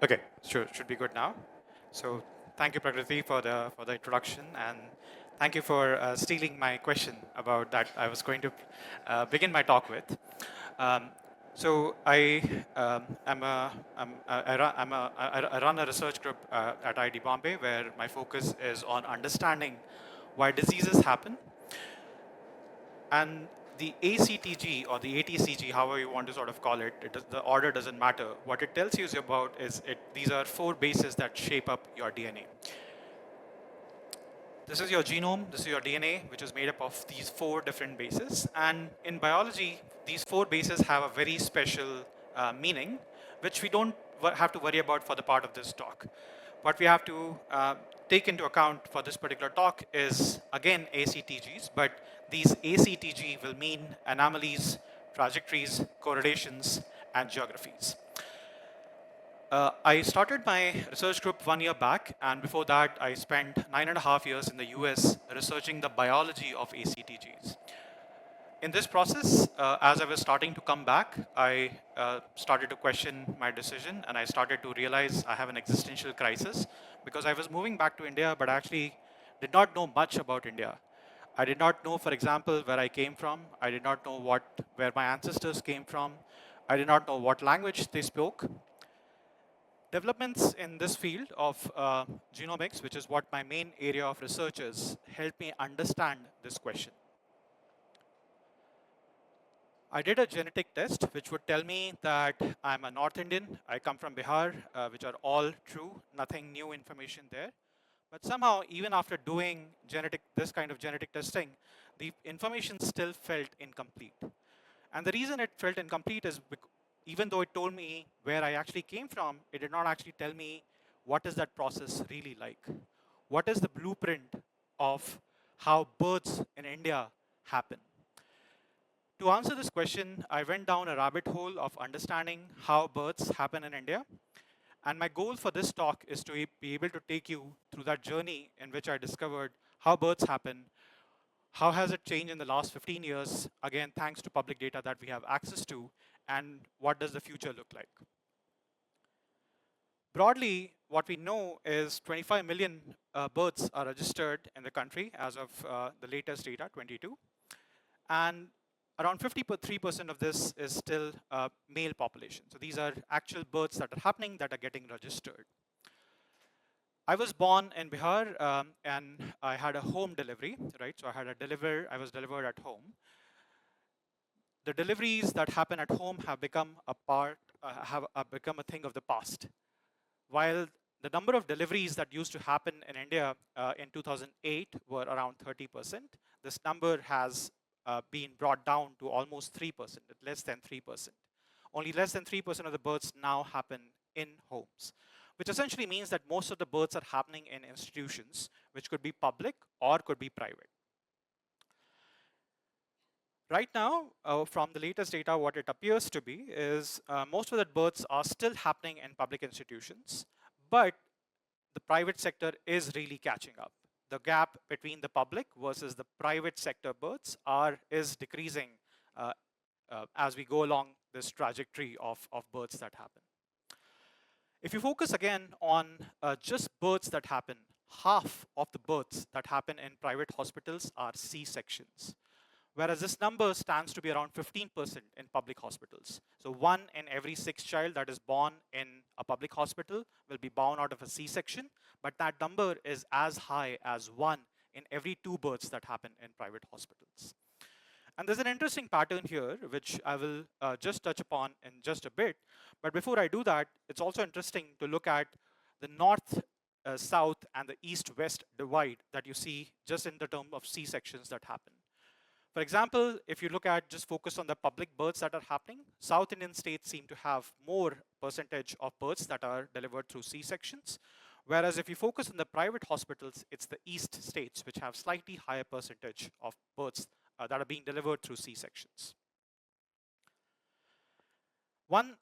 Okay, sure, should be good now. So thank you, Prakriti, for the introduction, and thank you for stealing my question about that I was going to begin my talk with. Um, so I run a research group at IIT Bombay where my focus is on understanding why diseases happen, and the ACTG or the ATCG, however you want to sort of call it, the order doesn't matter. What it tells you about is these are 4 bases that shape up your DNA. This is your genome, this is your DNA, which is made up of these 4 different bases. And in biology, these 4 bases have a very special meaning, which we don't have to worry about for the part of this talk. What we have to take into account for this particular talk is, again, ACTGs, but these ACTG will mean anomalies, trajectories, correlations, and geographies. I started my research group 1 year back, and before that, I spent 9.5 years in the US researching the biology of ACTGs. In this process, as I was starting to come back, I started to question my decision, and I started to realize I have an existential crisis because I was moving back to India, but actually did not know much about India. I did not know, for example, where I came from. I did not know where my ancestors came from. I did not know what language they spoke. Developments in this field of genomics, which is what my main area of research is, helped me understand this question. I did a genetic test which would tell me that I'm a North Indian, I come from Bihar, which are all true, nothing new information there. But somehow, even after doing this kind of genetic testing, the information still felt incomplete. And the reason it felt incomplete is even though it told me where I actually came from, it did not actually tell me what is that process really like. What is the blueprint of how births in India happen? To answer this question, I went down a rabbit hole of understanding how births happen in India. And my goal for this talk is to be able to take you through that journey in which I discovered how births happen, how has it changed in the last 15 years, again, thanks to public data that we have access to, and what does the future look like? Broadly, what we know is 25 million births are registered in the country as of the latest data, 22. And around 53% of this is still male population. So these are actual births that are happening that are getting registered. I was born in Bihar, and I had a home delivery, right? So I was delivered at home. The deliveries that happen at home have become become a thing of the past. While the number of deliveries that used to happen in India in 2008 were around 30%, this number has been brought down to almost 3%, less than 3%. Only less than 3% of the births now happen in homes, which essentially means that most of the births are happening in institutions, which could be public or could be private. Right now, from the latest data, what it appears to be is most of the births are still happening in public institutions, but the private sector is really catching up. The gap between the public versus the private sector births is decreasing uh, as we go along this trajectory of births that happen. If you focus again on just births that happen, half of the births that happen in private hospitals are C-sections, whereas this number stands to be around 15% in public hospitals. So 1 in every 6 child that is born in a public hospital will be born out of a C-section, but that number is as high as 1 in every 2 births that happen in private hospitals. And there's an interesting pattern here, which I will just touch upon in just a bit. But before I do that, it's also interesting to look at the north, south, and the east-west divide that you see just in the term of C-sections that happen. For example, if you look at just focus on the public births that are happening, South Indian states seem to have more percentage of births that are delivered through C-sections. Whereas if you focus on the private hospitals, it's the East states which have slightly higher percentage of births that are being delivered through C-sections. One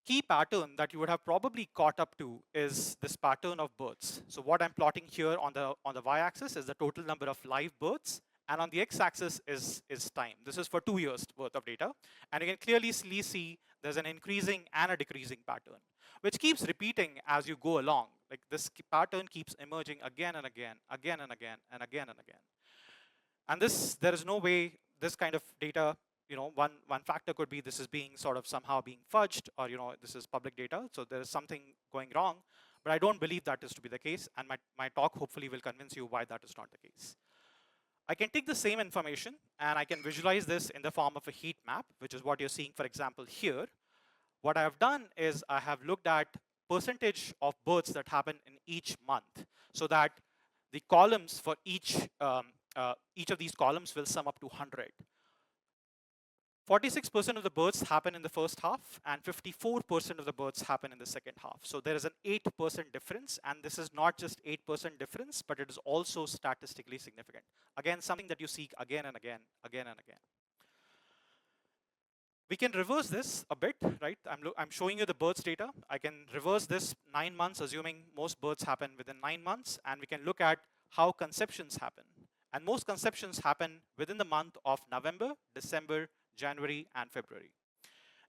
key pattern that you would have probably caught up to is this pattern of births. So what I'm plotting here on the y-axis is the total number of live births, And on the x-axis is time. This is for 2 years worth of data. And you can clearly see there's an increasing and a decreasing pattern, which keeps repeating as you go along. Like this pattern keeps emerging again and again, again and again, and again and again. And this, there is no way this kind of data, one factor could be this is being sort of somehow being fudged, or this is public data, so there is something going wrong. But I don't believe that is to be the case, and my talk hopefully will convince you why that is not the case. I can take the same information and I can visualize this in the form of a heat map, which is what you're seeing, for example, here. What I have done is I have looked at percentage of births that happen in each month, so that the columns for each of these columns will sum up to 100. 46% of the births happen in the first half, and 54% of the births happen in the second half. So there is an 8% difference, and this is not just 8% difference, but it is also statistically significant. Again, something that you see again and again, again and again. We can reverse this a bit, right? I'm showing you the births data. I can reverse this 9 months, assuming most births happen within 9 months, and we can look at how conceptions happen. And most conceptions happen within the month of November, December, January, and February.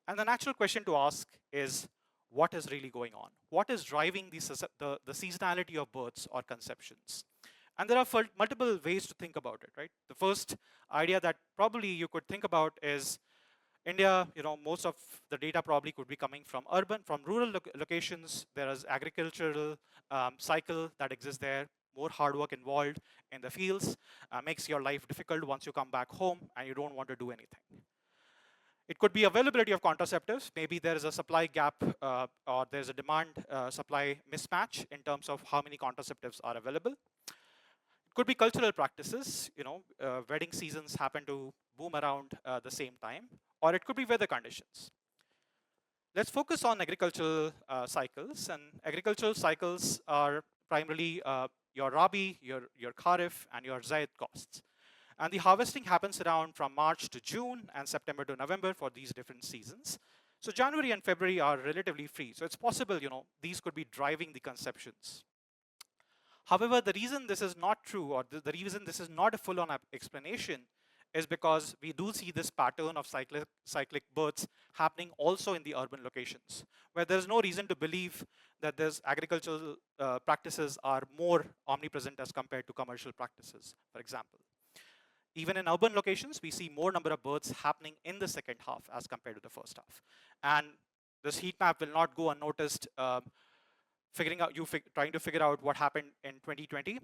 And the natural question to ask is, what is really going on? What is driving the seasonality of births or conceptions? And there are multiple ways to think about it, right? The first idea that probably you could think about is India, most of the data probably could be coming from rural locations. There is agricultural cycle that exists there, more hard work involved in the fields, makes your life difficult once you come back home and you don't want to do anything. It could be availability of contraceptives. Maybe there is a supply gap or there's a demand supply mismatch in terms of how many contraceptives are available. It could be cultural practices. Wedding seasons happen to boom around the same time, or it could be weather conditions. Let's focus on agricultural cycles, and agricultural cycles are primarily your Rabi, your Kharif, and your Zaid costs. And the harvesting happens around from March to June and September to November for these different seasons. So January and February are relatively free. So it's possible, these could be driving the conceptions. However, the reason this is not true, or the reason this is not a full-on explanation, is because we do see this pattern of cyclic births happening also in the urban locations, where there's no reason to believe that these agricultural practices are more omnipresent as compared to commercial practices, for example. Even in urban locations, we see more number of births happening in the second half as compared to the first half. And this heat map will not go unnoticed, trying to figure out what happened in 2020.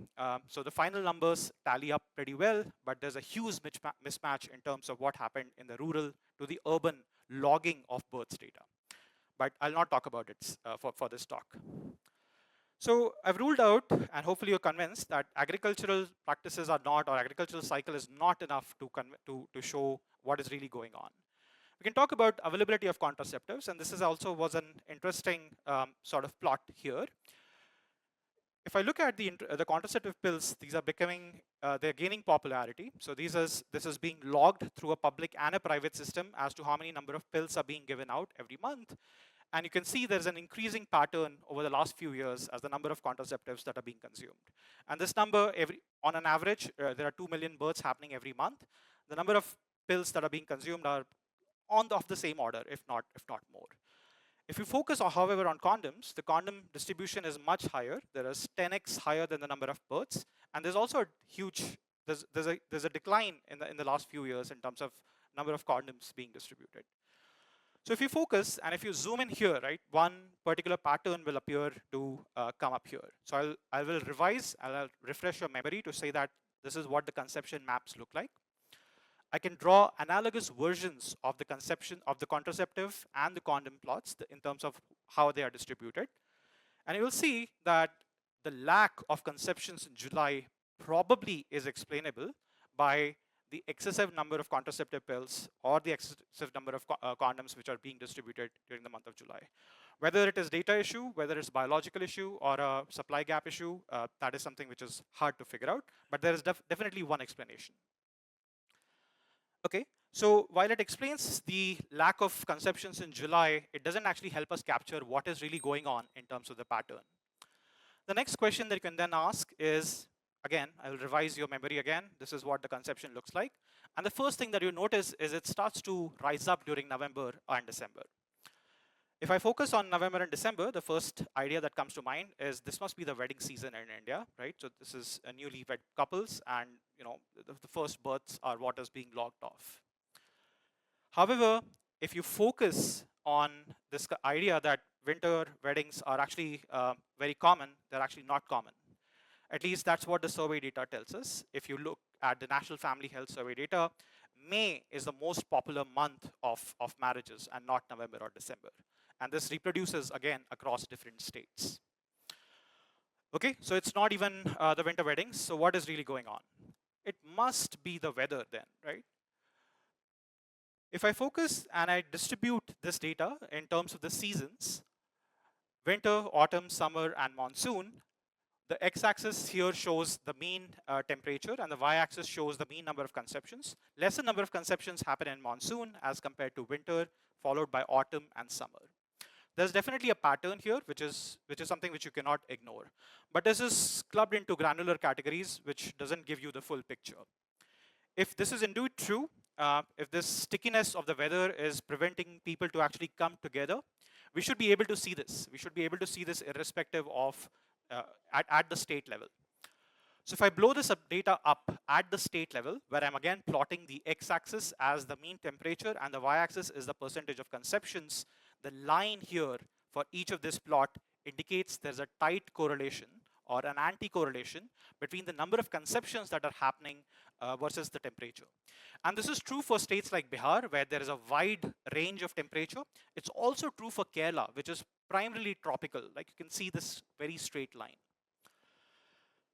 So the final numbers tally up pretty well, but there's a huge mismatch in terms of what happened in the rural to the urban logging of births data. But I'll not talk about it for this talk. So I've ruled out, and hopefully you're convinced, that agricultural practices are not, or agricultural cycle is not enough to show what is really going on. We can talk about availability of contraceptives, and this is also was an interesting sort of plot here. If I look at the contraceptive pills, these are becoming, they're gaining popularity. So this is being logged through a public and a private system as to how many number of pills are being given out every month. And you can see there's an increasing pattern over the last few years as the number of contraceptives that are being consumed. And this number, on an average, there are 2 million births happening every month. The number of pills that are being consumed are of the same order, if not more. If you focus, however, on condoms, the condom distribution is much higher. There is 10x higher than the number of births, and there's also a huge there's a decline in the last few years in terms of number of condoms being distributed. So if you focus and if you zoom in here, right, one particular pattern will appear to come up here. So I will revise, I'll refresh your memory to say that this is what the conception maps look like. I can draw analogous versions of the conception of the contraceptive and the condom plots in terms of how they are distributed. And you will see that the lack of conceptions in July probably is explainable by the excessive number of contraceptive pills or the excessive number of condoms which are being distributed during the month of July. Whether it is data issue, whether it's biological issue or a supply gap issue, that is something which is hard to figure out, but there is definitely one explanation. Okay, so while it explains the lack of conceptions in July, it doesn't actually help us capture what is really going on in terms of the pattern. The next question that you can then ask is, again, I will revise your memory again. This is what the conception looks like. And the first thing that you notice is it starts to rise up during November and December. If I focus on November and December, the first idea that comes to mind is this must be the wedding season in India, right? So this is a newly wed couples, and the first births are what is being logged off. However, if you focus on this idea that winter weddings are actually very common, they're actually not common. At least that's what the survey data tells us. If you look at the National Family Health Survey data, May is the most popular month of marriages and not November or December. And this reproduces again across different states. Okay, so it's not even the winter weddings. So what is really going on? It must be the weather then, right? If I focus and I distribute this data in terms of the seasons, winter, autumn, summer, and monsoon, the x-axis here shows the mean temperature, and the y-axis shows the mean number of conceptions. Lesser number of conceptions happen in monsoon as compared to winter, followed by autumn and summer. There's definitely a pattern here, which is something which you cannot ignore. But this is clubbed into granular categories, which doesn't give you the full picture. If this is indeed true, if this stickiness of the weather is preventing people to actually come together, we should be able to see this. We should be able to see this irrespective of at the state level. So if I blow this data up at the state level, where I'm again plotting the x-axis as the mean temperature and the y-axis is the percentage of conceptions, the line here for each of this plot indicates there's a tight correlation or an anti-correlation between the number of conceptions that are happening versus the temperature. And this is true for states like Bihar, where there is a wide range of temperature. It's also true for Kerala, which is primarily tropical. Like you can see this very straight line.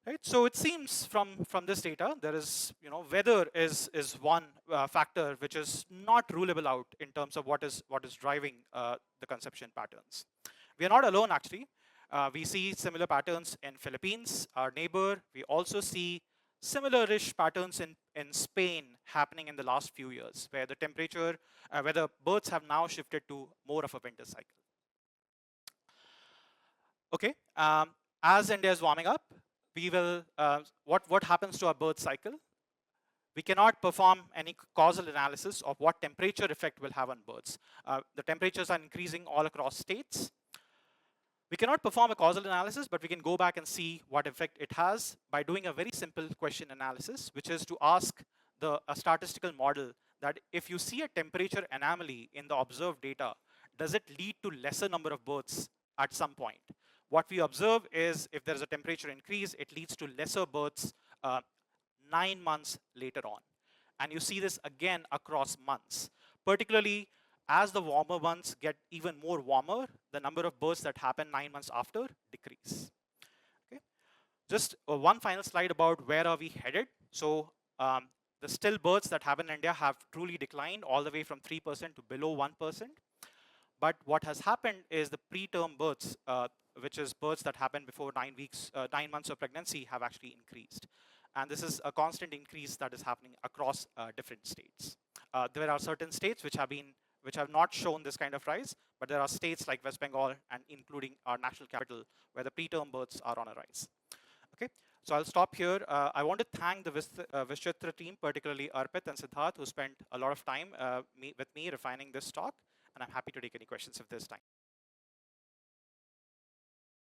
Right? So it seems from this data, there is, weather is one factor which is not rulable out in terms of what is driving the conception patterns. We are not alone, actually. We see similar patterns in Philippines, our neighbor. We also see similar-ish patterns in Spain happening in the last few years, where the temperature, where the births have now shifted to more of a winter cycle. Okay, as India is warming up, we will, what happens to our birth cycle? We cannot perform any causal analysis of what temperature effect will have on birds. The temperatures are increasing all across states. We cannot perform a causal analysis, but we can go back and see what effect it has by doing a very simple question analysis, which is to ask a statistical model that if you see a temperature anomaly in the observed data, does it lead to lesser number of births at some point? What we observe is if there's a temperature increase, it leads to lesser births 9 months later on. And you see this again across months. Particularly, as the warmer months get even more warmer, the number of births that happen 9 months after decrease. Okay. Just one final slide about where are we headed. So the still births that happen in India have truly declined all the way from 3% to below 1%. But what has happened is the preterm births, which is births that happen before 9 months of pregnancy, have actually increased. And this is a constant increase that is happening across different states. There are certain states which have not shown this kind of rise, but there are states like West Bengal and including our national capital where the preterm births are on a rise. Okay, so I'll stop here. I want to thank the VizChitra team, particularly Arpit and Siddharth, who spent a lot of time with me refining this talk, and I'm happy to take any questions if there's time.